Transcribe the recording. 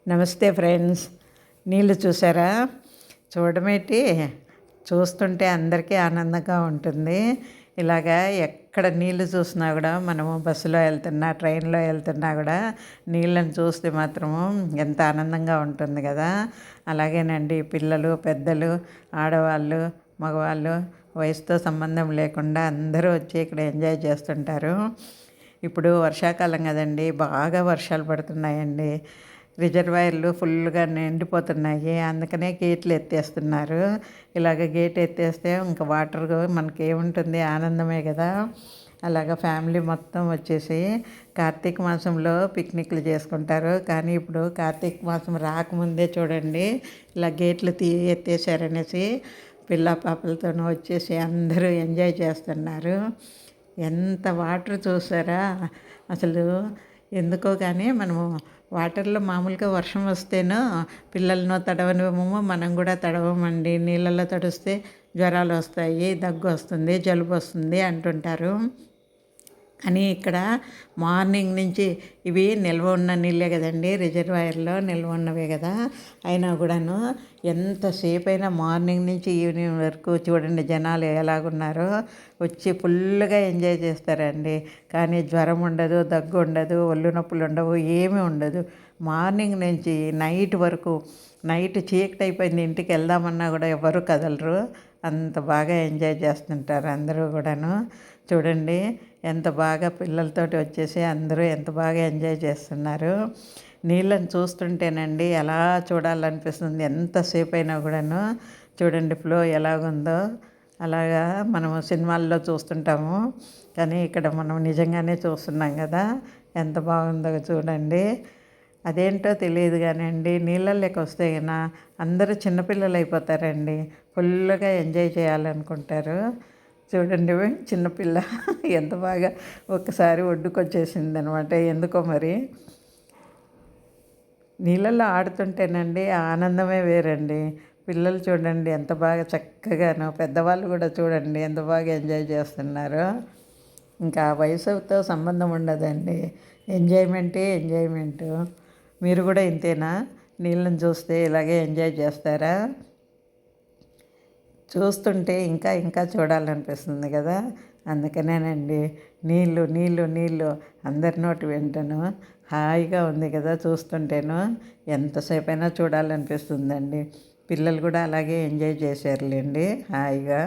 నమస్తే ఫ్రెండ్స్. నీళ్ళు చూసారా? చూడమేటి, చూస్తుంటే అందరికీ ఆనందంగా ఉంటుంది. ఇలాగా ఎక్కడ నీళ్ళు చూసినా కూడా, మనము బస్సులో వెళ్తున్నా, ట్రైన్లో వెళ్తున్నా కూడా నీళ్ళని చూస్తే మాత్రము ఎంత ఆనందంగా ఉంటుంది కదా. అలాగేనండి, పిల్లలు, పెద్దలు, ఆడవాళ్ళు, మగవాళ్ళు, వయసుతో సంబంధం లేకుండా అందరూ వచ్చి ఇక్కడ ఎంజాయ్ చేస్తుంటారు. ఇప్పుడు వర్షాకాలం కదండి, బాగా వర్షాలు పడుతున్నాయండి. రిజర్వాయర్లు ఫుల్గా నిండిపోతున్నాయి. అందుకనే గేట్లు ఎత్తేస్తున్నారు. ఇలాగ గేట్ ఎత్తేస్తే ఇంకా వాటర్ మనకి ఏముంటుంది, ఆనందమే కదా. అలాగ ఫ్యామిలీ మొత్తం వచ్చేసి కార్తీక మాసంలో పిక్నిక్లు చేసుకుంటారు. కానీ ఇప్పుడు కార్తీక మాసం రాకముందే చూడండి, ఇలా గేట్లు ఎత్తేసారనేసి పిల్ల పాపలతో వచ్చేసి అందరూ ఎంజాయ్ చేస్తున్నారు. ఎంత వాటర్ చూసారా అసలు. ఎందుకో కానీ మనము వాటర్లో మామూలుగా వర్షం వస్తేనో పిల్లలను తడవనివ్వము, మనం కూడా తడవమండి. నీళ్ళల్లో తడిస్తే జ్వరాలు వస్తాయి, దగ్గు వస్తుంది, జలుబు వస్తుంది అంటుంటారు. కానీ ఇక్కడ మార్నింగ్ నుంచి ఇవి నిల్వ ఉన్న నీళ్ళే కదండి, రిజర్వాయర్లో నిల్వ ఉన్నవే కదా. అయినా కూడాను ఎంతసేపు అయినా మార్నింగ్ నుంచి ఈవినింగ్ వరకు చూడండి జనాలు ఎలాగున్నారో, వచ్చి ఫుల్గా ఎంజాయ్ చేస్తారండి. కానీ జ్వరం ఉండదు, దగ్గు ఉండదు, ఒళ్ళు నొప్పులు ఉండవు, ఏమీ ఉండదు. మార్నింగ్ నుంచి నైట్ వరకు, నైట్ చీకటి అయిపోయింది ఇంటికి వెళ్దామన్నా కూడా ఎవరు కదలరు. అంత బాగా ఎంజాయ్ చేస్తుంటారు అందరూ కూడాను. చూడండి ఎంత బాగా పిల్లలతోటి వచ్చేసి అందరూ ఎంత బాగా ఎంజాయ్ చేస్తున్నారు. నీళ్ళని చూస్తుంటేనండి ఎలా చూడాలనిపిస్తుంది ఎంతసేపు అయినా కూడాను. చూడండి ఫ్లో ఎలాగుందో. అలాగా మనము సినిమాల్లో చూస్తుంటాము, కానీ ఇక్కడ మనం నిజంగానే చూస్తున్నాం కదా. ఎంత బాగుందో చూడండి. అదేంటో తెలియదు కానివ్వండి, నీళ్ళల్లోకి వస్తే కన్నా అందరూ చిన్నపిల్లలు అయిపోతారండి. ఫుల్గా ఎంజాయ్ చేయాలనుకుంటారు. చూడండి చిన్నపిల్ల ఎంత బాగా ఒక్కసారి ఒడ్డుకొచ్చేసింది అనమాట. ఎందుకో మరి నీళ్ళల్లో ఆడుతుంటేనండి ఆనందమే వేరండి. పిల్లలు చూడండి ఎంత బాగా చక్కగాను, పెద్దవాళ్ళు కూడా చూడండి ఎంత బాగా ఎంజాయ్ చేస్తున్నారు. ఇంకా వయసుతో సంబంధం ఉండదండి, ఎంజాయ్మెంటే ఎంజాయ్మెంటు. మీరు కూడా ఇంతేనా? నీళ్ళని చూస్తే ఇలాగే ఎంజాయ్ చేస్తారా? చూస్తుంటే ఇంకా ఇంకా చూడాలనిపిస్తుంది కదా. అందుకనేనండి నీళ్ళు నీళ్ళు నీళ్ళు అందరి నోటి వెంటను హాయిగా ఉంది కదా. చూస్తుంటేను ఎంతసేపు అయినా చూడాలనిపిస్తుందండి. పిల్లలు కూడా అలాగే ఎంజాయ్ చేశారులేండి హాయిగా.